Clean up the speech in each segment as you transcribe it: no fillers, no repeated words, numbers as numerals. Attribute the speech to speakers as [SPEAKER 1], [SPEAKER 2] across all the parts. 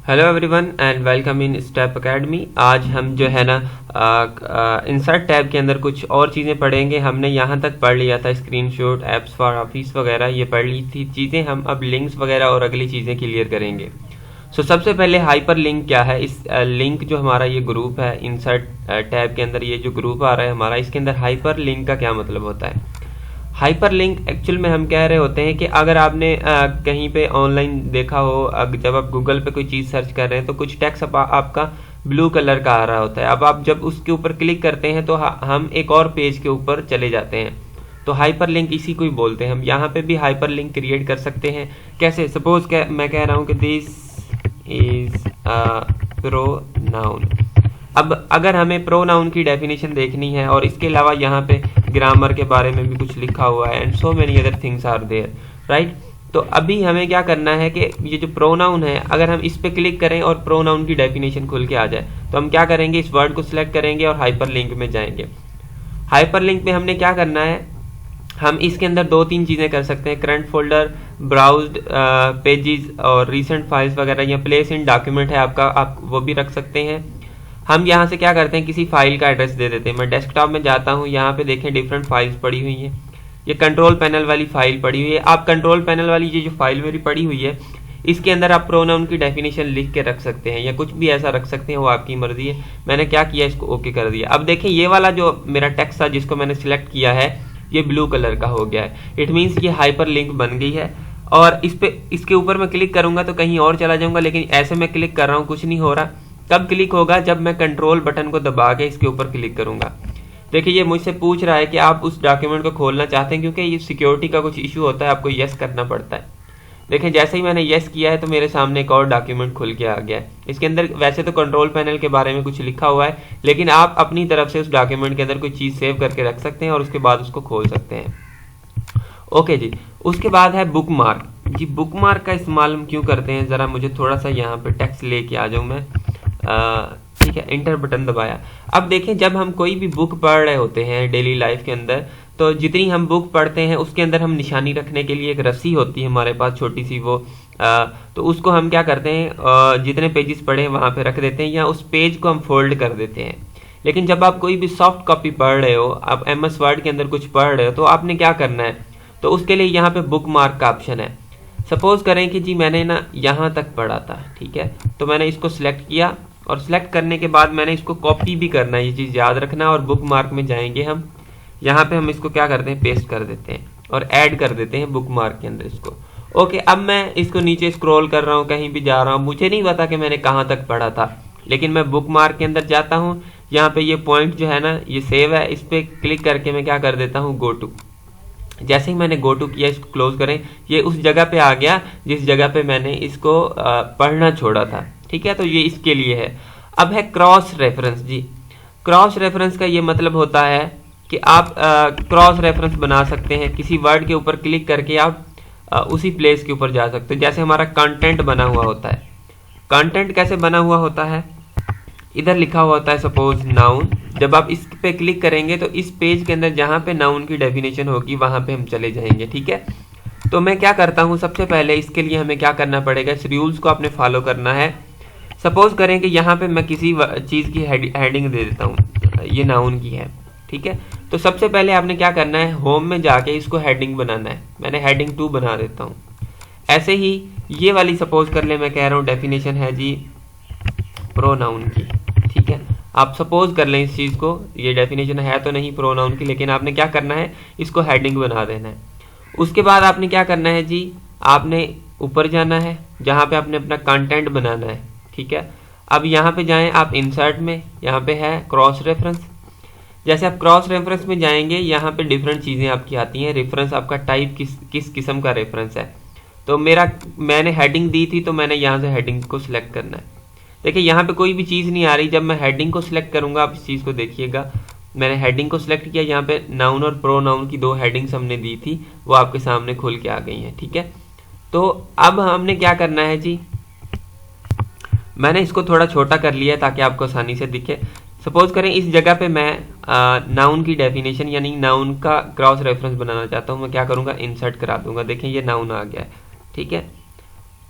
[SPEAKER 1] Hello everyone and welcome in step academy. आज हम जो है ना इंसर्ट टैब के अंदर कुछ और चीज़ें पढ़ेंगे। हमने यहाँ तक पढ़ लिया था स्क्रीनशॉट, ऐप्स फॉर ऑफिस वगैरह, ये पढ़ ली थी चीज़ें। हम अब लिंक्स वगैरह और अगली चीज़ें क्लियर करेंगे। सबसे पहले हाइपर लिंक क्या है। इस लिंक जो हमारा ये ग्रुप है इंसर्ट टैब के अंदर, ये जो ग्रुप आ रहा है हमारा, इसके अंदर हाइपर लिंक का क्या मतलब होता है। हाइपर लिंक एक्चुअल में हम कह रहे होते हैं कि अगर आपने कहीं पे ऑनलाइन देखा हो, जब आप गूगल पे कोई चीज़ सर्च कर रहे हैं तो कुछ टेक्स्ट आपका ब्लू कलर का आ रहा होता है। अब आप जब उसके ऊपर क्लिक करते हैं तो हम एक और पेज के ऊपर चले जाते हैं। तो हाइपर लिंक इसी को ही बोलते हैं। हम यहाँ पे भी हाइपर लिंक क्रिएट कर सकते हैं। कैसे? सपोज मैं कह रहा हूँ कि दिस इज प्रोनाउन। अब अगर हमें प्रोनाउन की डेफिनेशन देखनी है और इसके अलावा यहाँ पे ग्रामर के बारे में भी कुछ लिखा हुआ है and so many other things are there, right. तो अभी हमें क्या करना है कि ये जो प्रोनाउन है, अगर हम इस पे क्लिक करें और प्रोनाउन की डेफिनेशन खुल के आ जाए तो हम क्या करेंगे, इस वर्ड को सिलेक्ट करेंगे और हाइपर लिंक में जाएंगे। हाइपर लिंक में हमने क्या करना है, हम इसके अंदर दो तीन चीज़ें कर सकते हैं। करंट फोल्डर, ब्राउज्ड पेजेस और रीसेंट फाइल्स वगैरह, या प्लेस इन डॉक्यूमेंट है आपका, आप वो भी रख सकते हैं। हम यहाँ से क्या करते हैं, किसी फाइल का एड्रेस दे देते हैं। मैं डेस्कटॉप में जाता हूँ, यहाँ पे देखें डिफरेंट फाइल्स पड़ी हुई हैं। ये कंट्रोल पैनल वाली फाइल पड़ी हुई है। आप कंट्रोल पैनल वाली ये जो फाइल मेरी पड़ी हुई है, इसके अंदर आप प्रोनाउन की डेफिनेशन लिख के रख सकते हैं या कुछ भी ऐसा रख सकते हैं, वो आपकी मर्जी है। मैंने क्या किया, इसको ओके कर दिया। अब देखें ये वाला जो मेरा टेक्स्ट था जिसको मैंने सिलेक्ट किया है, ये ब्लू कलर का हो गया है। इट मीन्स ये हाइपर लिंक बन गई है। और इसके ऊपर मैं क्लिक करूंगा तो कहीं और चला जाऊंगा, लेकिन ऐसे मैं क्लिक कर रहा हूँ, कुछ नहीं हो रहा। तब क्लिक होगा जब मैं कंट्रोल बटन को दबा के इसके ऊपर क्लिक करूंगा। देखिए ये मुझसे पूछ रहा है कि आप उस डॉक्यूमेंट को खोलना चाहते हैं, क्योंकि ये सिक्योरिटी का कुछ इशू होता है, आपको यस करना पड़ता है। देखें जैसे ही मैंने यस किया है तो मेरे सामने एक और डॉक्यूमेंट खुल के आ गया है। इसके अंदर वैसे तो कंट्रोल पैनल के बारे में कुछ लिखा हुआ है, लेकिन आप अपनी तरफ से उस डॉक्यूमेंट के अंदर कोई चीज़ सेव करके रख सकते हैं और उसके बाद उसको खोल सकते हैं। ओके जी। उसके बाद है बुक मार्क। जी बुक मार्क का इस्तेमाल हम क्यों करते हैं, ज़रा मुझे थोड़ा सा यहाँ पे टेक्स्ट लेके आ जाऊँ मैं। ठीक है, इंटर बटन दबाया। अब देखें जब हम कोई भी बुक पढ़ रहे होते हैं डेली लाइफ के अंदर, तो जितनी हम बुक पढ़ते हैं उसके अंदर हम निशानी रखने के लिए एक रस्सी होती है हमारे पास छोटी सी, वो तो उसको हम क्या करते हैं, जितने पेजेस पढ़े हैं वहाँ पे रख देते हैं या उस पेज को हम फोल्ड कर देते हैं। लेकिन जब आप कोई भी सॉफ्ट कॉपी पढ़ रहे हो, आप MS वर्ड के अंदर कुछ पढ़ रहे हो, तो आपने क्या करना है, तो उसके लिए यहाँ पे बुक मार्क का ऑप्शन है। सपोज करें कि जी मैंने ना यहाँ तक पढ़ा था, ठीक है, तो मैंने इसको सिलेक्ट किया और सिलेक्ट करने के बाद मैंने इसको कॉपी भी करना है, ये चीज़ याद रखना। और बुक मार्क में जाएंगे हम, यहाँ पे हम इसको क्या करते हैं, पेस्ट कर देते हैं और ऐड कर देते हैं बुक मार्क के अंदर इसको। ओके, अब मैं इसको नीचे स्क्रॉल कर रहा हूँ, कहीं भी जा रहा हूँ, मुझे नहीं पता कि मैंने कहाँ तक पढ़ा था, लेकिन मैं बुक मार्क के अंदर जाता हूँ। यहाँ पे ये पॉइंट जो है ना, ये सेव है, इस पर क्लिक करके मैं क्या कर देता हूँ, गो टू। जैसे ही मैंने गो टू किया, इसको क्लोज करें, ये उस जगह पे आ गया जिस जगह पे मैंने इसको पढ़ना छोड़ा था, ठीक है। तो ये इसके लिए है। अब है क्रॉस रेफरेंस। जी क्रॉस रेफरेंस का ये मतलब होता है कि आप क्रॉस रेफरेंस बना सकते हैं। किसी वर्ड के ऊपर क्लिक करके आप उसी प्लेस के ऊपर जा सकते हैं। जैसे हमारा कंटेंट बना हुआ होता है। कंटेंट कैसे बना हुआ होता है, इधर लिखा हुआ होता है सपोज नाउन। जब आप इस पे क्लिक करेंगे तो इस पेज के अंदर जहाँ पे नाउन की डेफिनेशन होगी वहाँ पे हम चले जाएंगे, ठीक है। तो मैं क्या करता हूँ, सबसे पहले इसके लिए हमें क्या करना पड़ेगा, इस रूल्स को आपने फॉलो करना है। सपोज करें कि यहाँ पे मैं किसी चीज़ की हेडिंग दे देता हूँ, ये नाउन की है, ठीक है। तो सबसे पहले आपने क्या करना है, होम में जाके इसको हेडिंग बनाना है। मैंने हेडिंग 2 बना देता हूँ। ऐसे ही ये वाली सपोज कर ले, मैं कह रहा हूँ डेफिनेशन है जी प्रोनाउन की, ठीक है। आप सपोज कर लें इस चीज़ को, ये डेफिनेशन है तो नहीं प्रोनाउन की, लेकिन आपने क्या करना है, इसको हेडिंग बना देना है। उसके बाद आपने क्या करना है जी, आपने ऊपर जाना है जहाँ पे आपने अपना कंटेंट बनाना है, ठीक है। अब यहाँ पे जाएं आप इंसर्ट में, यहाँ पे है क्रॉस रेफरेंस। जैसे आप क्रॉस रेफरेंस में जाएंगे, यहाँ पे डिफरेंट चीज़ें आपकी आती हैं। रेफरेंस आपका टाइप किस किस्म का रेफरेंस है। तो मैंने हेडिंग दी थी, तो मैंने यहाँ से हेडिंग को सिलेक्ट करना है। देखिए यहाँ पे कोई भी चीज़ नहीं आ रही। जब मैं हेडिंग को सिलेक्ट करूँगा, आप इस चीज़ को देखिएगा, मैंने हेडिंग को सिलेक्ट किया, यहाँ पे नाउन और प्रोनाउन की 2 हेडिंग्स हमने दी थी, वो आपके सामने खुल के आ गई हैं, ठीक है। तो अब हमने क्या करना है जी, मैंने इसको थोड़ा छोटा कर लिया है ताकि आपको आसानी से दिखे। सपोज करें इस जगह पे मैं नाउन की डेफिनेशन यानी नाउन का क्रॉस रेफरेंस बनाना चाहता हूँ। मैं क्या करूँगा, इंसर्ट करा दूंगा। देखें ये नाउन आ गया है, ठीक है।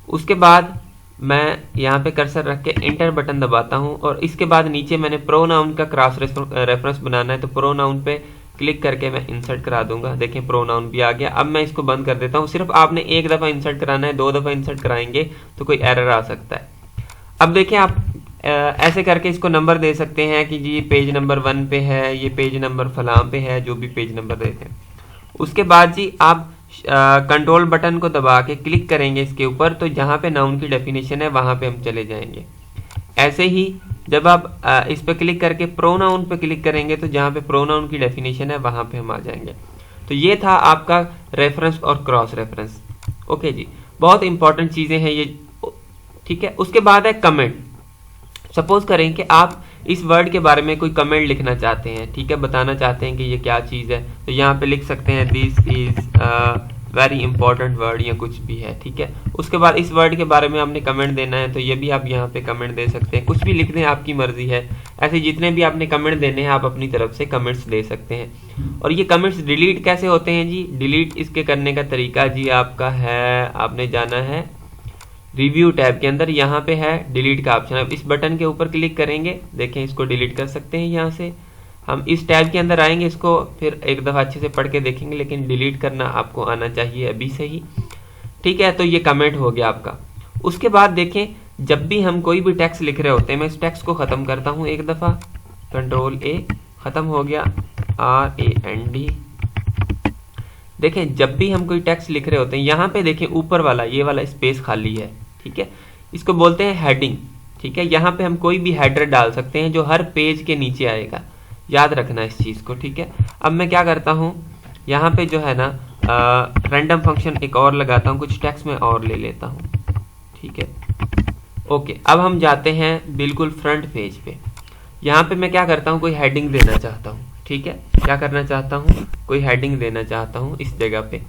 [SPEAKER 1] उसके बाद मैं यहाँ पे कर्सर रख के इंटर बटन दबाता हूँ और इसके बाद नीचे मैंने प्रोनाउन का क्रॉस रेफरेंस बनाना है, तो प्रोनाउन पे क्लिक करके मैं इंसर्ट करा दूंगा। देखें प्रोनाउन भी आ गया। अब मैं इसको बंद कर देता हूँ। सिर्फ आपने एक दफ़ा इंसर्ट कराना है, 2 दफ़ा इंसर्ट कराएंगे तो कोई एरर आ सकता है। अब देखें आप ऐसे करके इसको नंबर दे सकते हैं कि जी पेज नंबर 1 पे है, ये पेज नंबर फलां पे है, जो भी पेज नंबर देते हैं। उसके बाद जी आप कंट्रोल बटन को दबा के क्लिक करेंगे इसके ऊपर, तो जहाँ पे नाउन की डेफिनेशन है वहाँ पे हम चले जाएंगे। ऐसे ही जब आप इस पे क्लिक करके प्रोनाउन पे क्लिक करेंगे तो जहाँ पे प्रोनाउन की डेफिनेशन है वहाँ पे हम आ जाएंगे। तो ये था आपका रेफरेंस और क्रॉस रेफरेंस। ओके जी, बहुत इंपॉर्टेंट चीज़ें हैं ये, ठीक है। उसके बाद है कमेंट। सपोज करें कि आप इस वर्ड के बारे में कोई कमेंट लिखना चाहते हैं, ठीक है, बताना चाहते हैं कि ये क्या चीज़ है, तो यहाँ पे लिख सकते हैं this is very important word या कुछ भी है, ठीक है। उसके बाद इस वर्ड के बारे में आपने कमेंट देना है तो ये भी आप यहाँ पे कमेंट दे सकते हैं, कुछ भी लिख दें, आपकी मर्जी है। ऐसे जितने भी आपने कमेंट देने हैं आप अपनी तरफ से कमेंट्स दे सकते हैं। और ये कमेंट्स डिलीट कैसे होते हैं जी? डिलीट इसके करने का तरीका जी आपका है, आपने जाना है रिव्यू टैब के अंदर, यहाँ पे है डिलीट का ऑप्शन। अब इस बटन के ऊपर क्लिक करेंगे, देखें इसको डिलीट कर सकते हैं। यहाँ से हम इस टैब के अंदर आएंगे, इसको फिर एक दफ़ा अच्छे से पढ़ के देखेंगे, लेकिन डिलीट करना आपको आना चाहिए अभी से ही, ठीक है। तो ये कमेंट हो गया आपका। उसके बाद देखें जब भी हम कोई भी टेक्स्ट लिख रहे होते हैं, मैं इस टेक्स्ट को ख़त्म करता हूँ एक दफ़ा, कंट्रोल ए, ख़त्म हो गया, RAND। देखें जब भी हम कोई टेक्स्ट लिख रहे होते हैं, यहाँ पे देखें ऊपर वाला ये वाला स्पेस खाली है, ठीक है, इसको बोलते हैं हेडिंग, ठीक है। यहाँ पे हम कोई भी हेडर डाल सकते हैं जो हर पेज के नीचे आएगा, याद रखना इस चीज़ को, ठीक है। अब मैं क्या करता हूँ, यहाँ पे जो है ना रैंडम फंक्शन एक और लगाता हूँ, कुछ टेक्स्ट में और ले लेता हूँ, ठीक है। ओके, अब हम जाते हैं बिल्कुल फ्रंट पेज पे। यहाँ पे मैं क्या करता हूँ, कोई हेडिंग देना चाहता हूँ, ठीक है। क्या करना चाहता हूँ, कोई हेडिंग देना चाहता हूँ इस जगह पे,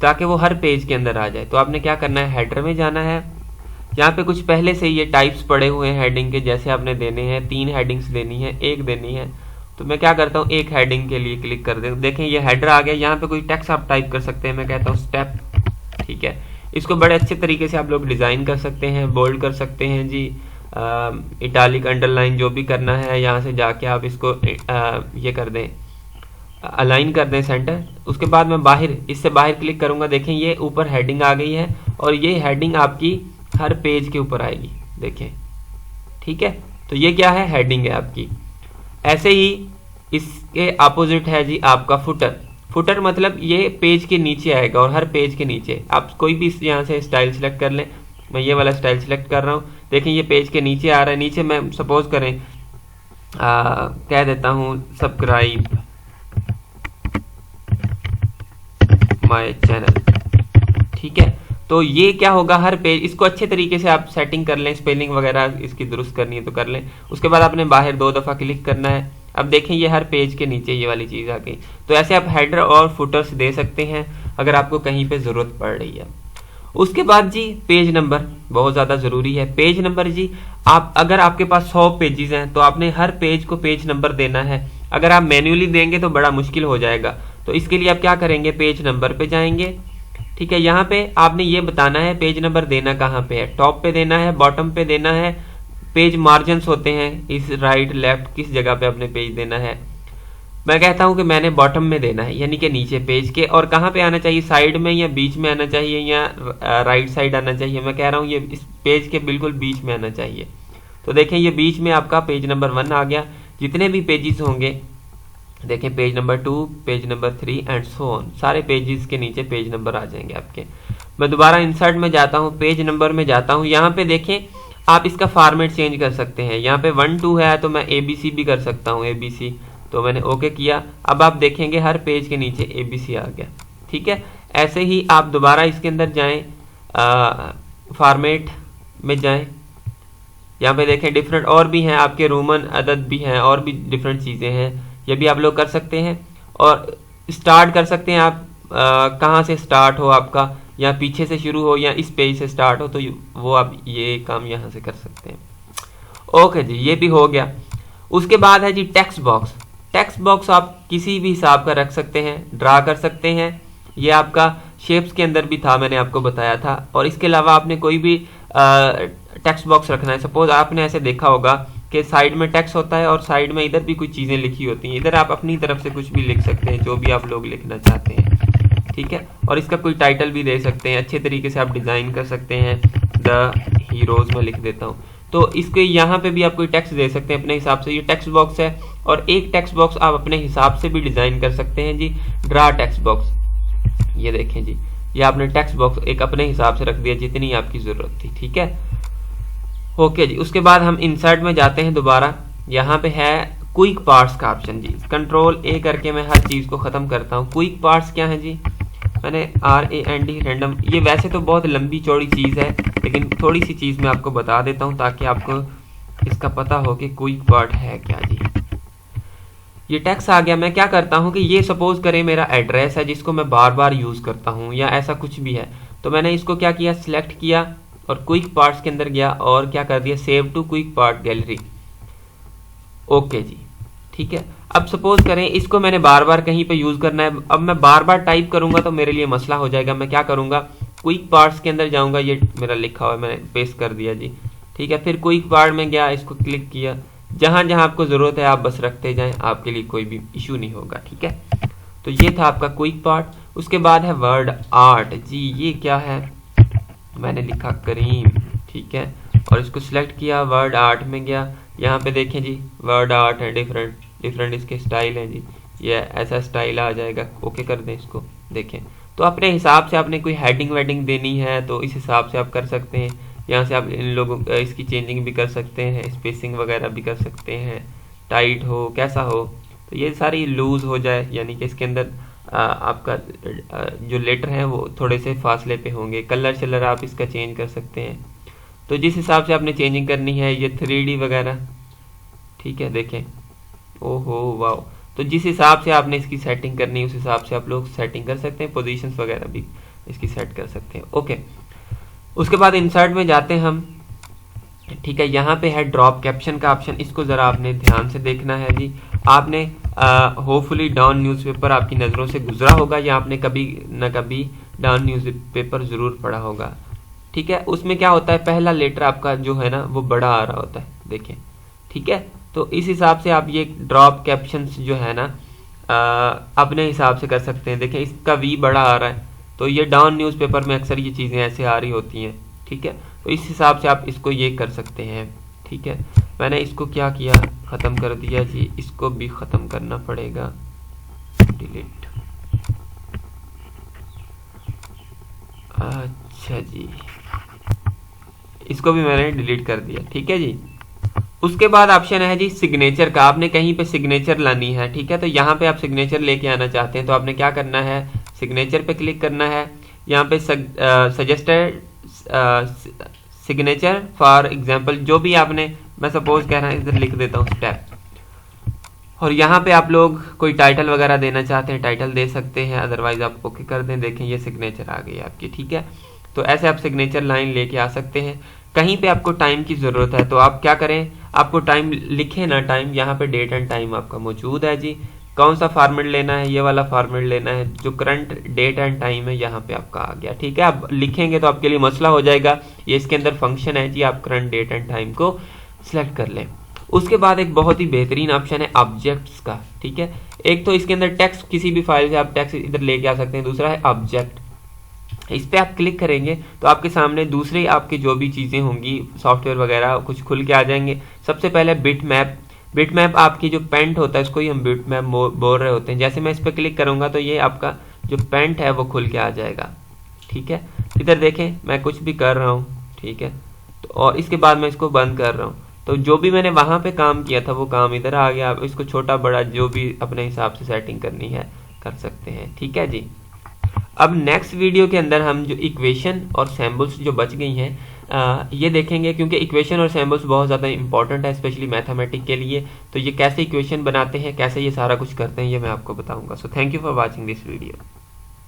[SPEAKER 1] ताकि वो हर पेज के अंदर आ जाए। तो आपने क्या करना है, हेडर में जाना है। यहाँ पे कुछ पहले से ये टाइप्स पड़े हुए हैं हेडिंग के, जैसे आपने देने हैं 3 हेडिंग्स देनी है, 1 देनी है। तो मैं क्या करता हूँ, एक हेडिंग के लिए क्लिक कर दे, देखें ये हेडर आ गया। यहाँ पे कोई टेक्स्ट आप टाइप कर सकते हैं, मैं कहता हूँ स्टेप, ठीक है। इसको बड़े अच्छे तरीके से आप लोग डिज़ाइन कर सकते हैं, बोल्ड कर सकते हैं जी, इटालिक, अंडरलाइन, जो भी करना है। यहाँ से जाके आप इसको ये कर दें, अलाइन कर दें सेंटर। उसके बाद मैं बाहर, इससे बाहर क्लिक करूंगा, देखें ये ऊपर हेडिंग आ गई है और ये हेडिंग आपकी हर पेज के ऊपर आएगी, देखें, ठीक है। तो ये क्या है, हेडिंग है आपकी। ऐसे ही इसके अपोजिट है जी आपका फुटर। फुटर मतलब ये पेज के नीचे आएगा और हर पेज के नीचे आप कोई भी यहाँ से स्टाइल सेलेक्ट कर लें। मैं ये वाला स्टाइल सेलेक्ट कर रहा हूँ, देखें ये पेज के नीचे आ रहा है। नीचे मैं सपोज करें कह देता हूँ सब्सक्राइब माय चैनल, ठीक है। तो ये क्या होगा, हर पेज, इसको अच्छे तरीके से आप सेटिंग कर लें, स्पेलिंग वगैरह इसकी दुरुस्त करनी है तो कर लें। उसके बाद आपने बाहर 2 दफ़ा क्लिक करना है। अब देखें ये हर पेज के नीचे ये वाली चीज़ आ गई। तो ऐसे आप हेडर और फुटर्स दे सकते हैं अगर आपको कहीं पे ज़रूरत पड़ रही है। उसके बाद जी पेज नंबर बहुत ज़्यादा ज़रूरी है। पेज नंबर जी, आप अगर आपके पास 100 पेजेस हैं तो आपने हर पेज को पेज नंबर देना है। अगर आप मैन्युअली देंगे तो बड़ा मुश्किल हो जाएगा। तो इसके लिए आप क्या करेंगे, पेज नंबर पे जाएंगे, ठीक है। यहाँ पे आपने ये बताना है पेज नंबर देना कहाँ पे है, टॉप पे देना है, बॉटम पे देना है, पेज मार्जिन्स होते हैं इस राइट लेफ्ट किस जगह पे अपने पेज देना है। मैं कहता हूँ कि मैंने बॉटम में देना है, यानी कि नीचे पेज के। और कहाँ पे आना चाहिए, साइड में या बीच में आना चाहिए या राइट साइड आना चाहिए। मैं कह रहा हूँ ये इस पेज के बिल्कुल बीच में आना चाहिए। तो देखें ये बीच में आपका पेज नंबर 1 आ गया। जितने भी पेजेस होंगे देखें, page number 2, page number 3 and so on, सारे पेजेस के नीचे पेज नंबर आ जाएंगे आपके। मैं दोबारा इंसर्ट में जाता हूँ, पेज नंबर में जाता हूँ। यहाँ पे देखें आप इसका फॉर्मेट चेंज कर सकते हैं। यहाँ पे 1 2 है तो मैं ABC भी कर सकता हूँ, ABC। तो मैंने ओके किया। अब आप देखेंगे हर पेज के नीचे ABC आ गया, ठीक है। ऐसे ही आप दोबारा इसके अंदर जाएं, फॉर्मेट में जाएं। यहाँ पे देखें डिफरेंट और भी हैं आपके, रोमन अदद भी हैं और भी डिफरेंट चीज़ें हैं, ये भी आप लोग कर सकते हैं। और स्टार्ट कर सकते हैं आप, कहाँ से स्टार्ट हो आपका, या पीछे से शुरू हो या इस पेज से स्टार्ट हो, तो वो आप ये काम यहाँ से कर सकते हैं। ओके जी, ये भी हो गया। उसके बाद है जी टेक्स्ट बॉक्स। टेक्स्ट बॉक्स आप किसी भी हिसाब का रख सकते हैं, ड्रा कर सकते हैं। ये आपका शेप्स के अंदर भी था, मैंने आपको बताया था। और इसके अलावा आपने कोई भी टेक्स्ट बॉक्स रखना है। सपोज आपने ऐसे देखा होगा कि साइड में टेक्स्ट होता है और साइड में इधर भी कुछ चीज़ें लिखी होती हैं। इधर आप अपनी तरफ से कुछ भी लिख सकते हैं, जो भी आप लोग लिखना चाहते हैं, ठीक है। और इसका कोई टाइटल भी दे सकते हैं, अच्छे तरीके से आप डिज़ाइन कर सकते हैं। द हीरोज में लिख देता हूँ। तो इसके यहाँ पे भी आप कोई टेक्स्ट दे सकते हैं अपने हिसाब से। ये टेक्स्ट बॉक्स है और एक टेक्स्ट बॉक्स आप अपने हिसाब से भी डिज़ाइन कर सकते हैं जी। ड्रा टेक्स्ट बॉक्स, ये देखें जी, ये आपने टेक्स्ट बॉक्स एक अपने हिसाब से रख दिया जितनी आपकी ज़रूरत थी, ठीक है। ओके जी, उसके बाद हम इंसर्ट में जाते हैं दोबारा। यहाँ पे है क्विक पार्ट्स का ऑप्शन जी। कंट्रोल ए करके मैं हर चीज़ को ख़त्म करता हूँ। क्विक पार्ट्स क्या है जी? मैंने RAND रैंडम, ये वैसे तो बहुत लंबी चौड़ी चीज़ है, लेकिन थोड़ी सी चीज़ मैं आपको बता देता हूँ ताकि आपको इसका पता हो कि क्विक पार्ट है क्या जी। ये टेक्स्ट आ गया। मैं क्या करता हूँ कि ये सपोज करें मेरा एड्रेस है जिसको मैं बार बार यूज़ करता हूँ या ऐसा कुछ भी है, तो मैंने इसको क्या किया, सिलेक्ट किया और क्विक पार्ट्स के अंदर गया और क्या कर दिया, save to quick part gallery. Okay जी, ठीक है। अब सपोज करें इसको मैंने बार बार कहीं पे यूज़ करना है। अब मैं बार बार टाइप करूंगा तो मेरे लिए मसला हो जाएगा। मैं क्या करूंगा, क्विक पार्ट्स के अंदर जाऊंगा, ये मेरा लिखा हुआ है, मैंने पेस्ट कर दिया जी, ठीक है। फिर क्विक पार्ट में गया, इसको क्लिक किया, जहां जहां आपको ज़रूरत है आप बस रखते जाएं, आपके लिए कोई भी इशू नहीं होगा, ठीक है। तो ये था आपका क्विक पार्ट। उसके बाद है वर्ड आर्ट जी। ये क्या है, मैंने लिखा करीम, ठीक है, और इसको सिलेक्ट किया, वर्ड आर्ट में गया। यहाँ पे देखें जी, वर्ड आर्ट है, डिफरेंट इसके स्टाइल हैं जी। ये ऐसा स्टाइल आ जाएगा। ओके कर दें इसको, देखें। तो अपने हिसाब से आपने कोई हेडिंग वेडिंग देनी है तो इस हिसाब से आप कर सकते हैं। यहाँ से आप इन लोगों इसकी चेंजिंग भी कर सकते हैं, स्पेसिंग वगैरह भी कर सकते हैं, टाइट हो कैसा हो। तो ये सारी लूज हो जाए, यानी कि इसके अंदर आपका जो लेटर हैं वो थोड़े से फासले पे होंगे। कलर शलर आप इसका चेंज कर सकते हैं, तो जिस हिसाब से आपने चेंजिंग करनी है। ये 3D वगैरह, ठीक है, देखें, ओहो वाह। तो जिस हिसाब से आपने इसकी सेटिंग करनी है उस हिसाब से आप लोग सेटिंग कर सकते हैं। पोजीशंस वगैरह भी इसकी सेट कर सकते हैं। ओके, उसके बाद इंसर्ट में जाते हैं हम, ठीक है। यहाँ पे है ड्रॉप कैप्शन का ऑप्शन, इसको ज़रा आपने ध्यान से देखना है जी। आपने होपफुली डॉन न्यूज़पेपर आपकी नज़रों से गुजरा होगा या आपने कभी न कभी डॉन न्यूज़पेपर ज़रूर पढ़ा होगा, ठीक है। उसमें क्या होता है, पहला लेटर आपका जो है ना वो बड़ा आ रहा होता है, देखें, ठीक है। तो इस हिसाब से आप ये ड्रॉप कैप्शंस जो है ना अपने हिसाब से कर सकते हैं। देखें, इसका V बड़ा आ रहा है, तो ये डाउन न्यूज़पेपर में अक्सर ये चीज़ें ऐसे आ रही होती हैं, ठीक है। तो इस हिसाब से आप इसको ये कर सकते हैं, ठीक है। मैंने इसको क्या किया, ख़त्म कर दिया जी। इसको भी ख़त्म करना पड़ेगा, डिलीट। अच्छा जी, इसको भी मैंने डिलीट कर दिया, ठीक है जी। उसके बाद ऑप्शन है जी सिग्नेचर का। आपने कहीं पे सिग्नेचर लानी है, ठीक है। तो यहाँ पे आप सिग्नेचर लेके आना चाहते हैं तो आपने क्या करना है, सिग्नेचर पे क्लिक करना है। यहाँ पे सजेस्टेड सिग्नेचर फॉर एग्जांपल जो भी आपने, मैं सपोज कह रहा हूँ इधर लिख देता हूँ स्टेप, और यहाँ पे आप लोग कोई टाइटल वगैरह देना चाहते हैं टाइटल दे सकते हैं, अदरवाइज आप ओके कर दें। देखें ये सिग्नेचर आ गई आपकी, ठीक है। तो ऐसे आप सिग्नेचर लाइन लेके आ सकते हैं। कहीं पे आपको टाइम की ज़रूरत है तो आप क्या करें, आपको टाइम लिखे ना, टाइम यहाँ पे डेट एंड टाइम आपका मौजूद है जी। कौन सा फॉर्मेट लेना है, ये वाला फॉर्मेट लेना है, जो करंट डेट एंड टाइम है यहाँ पे आपका आ गया, ठीक है। आप लिखेंगे तो आपके लिए मसला हो जाएगा। ये इसके अंदर फंक्शन है जी, आप करंट डेट एंड टाइम को सिलेक्ट कर लें। उसके बाद एक बहुत ही बेहतरीन ऑप्शन है ऑब्जेक्ट्स का, ठीक है। एक तो इसके अंदर टेक्स्ट, किसी भी फाइल से आप टेक्स्ट इधर लेके आ सकते हैं। दूसरा है ऑब्जेक्ट, इस पे आप क्लिक करेंगे तो आपके सामने दूसरे आपके जो भी चीज़ें होंगी, सॉफ्टवेयर वगैरह कुछ खुल के आ जाएंगे। सबसे पहले बिट मैप। बिट मैप आपकी जो पेंट होता है इसको ही हम बिट मैप बोल रहे होते हैं। जैसे मैं इस पर क्लिक करूंगा तो ये आपका जो पेंट है वो खुल के आ जाएगा, ठीक है। इधर देखें मैं कुछ भी कर रहा हूँ, ठीक है, तो और इसके बाद मैं इसको बंद कर रहा हूँ, तो जो भी मैंने वहाँ पे काम किया था वो काम इधर आ गया। आप इसको छोटा बड़ा जो भी अपने हिसाब से सेटिंग करनी है कर सकते हैं, ठीक है जी। अब नेक्स्ट वीडियो के अंदर हम जो इक्वेशन और सैम्बल्स जो बच गई हैं ये देखेंगे, क्योंकि इक्वेशन और सैम्बल्स बहुत ज़्यादा इंपॉर्टेंट है स्पेशली मैथमेटिक्स के लिए। तो ये कैसे इक्वेशन बनाते हैं, कैसे ये सारा कुछ करते हैं, ये मैं आपको बताऊंगा। So thank you for watching this video.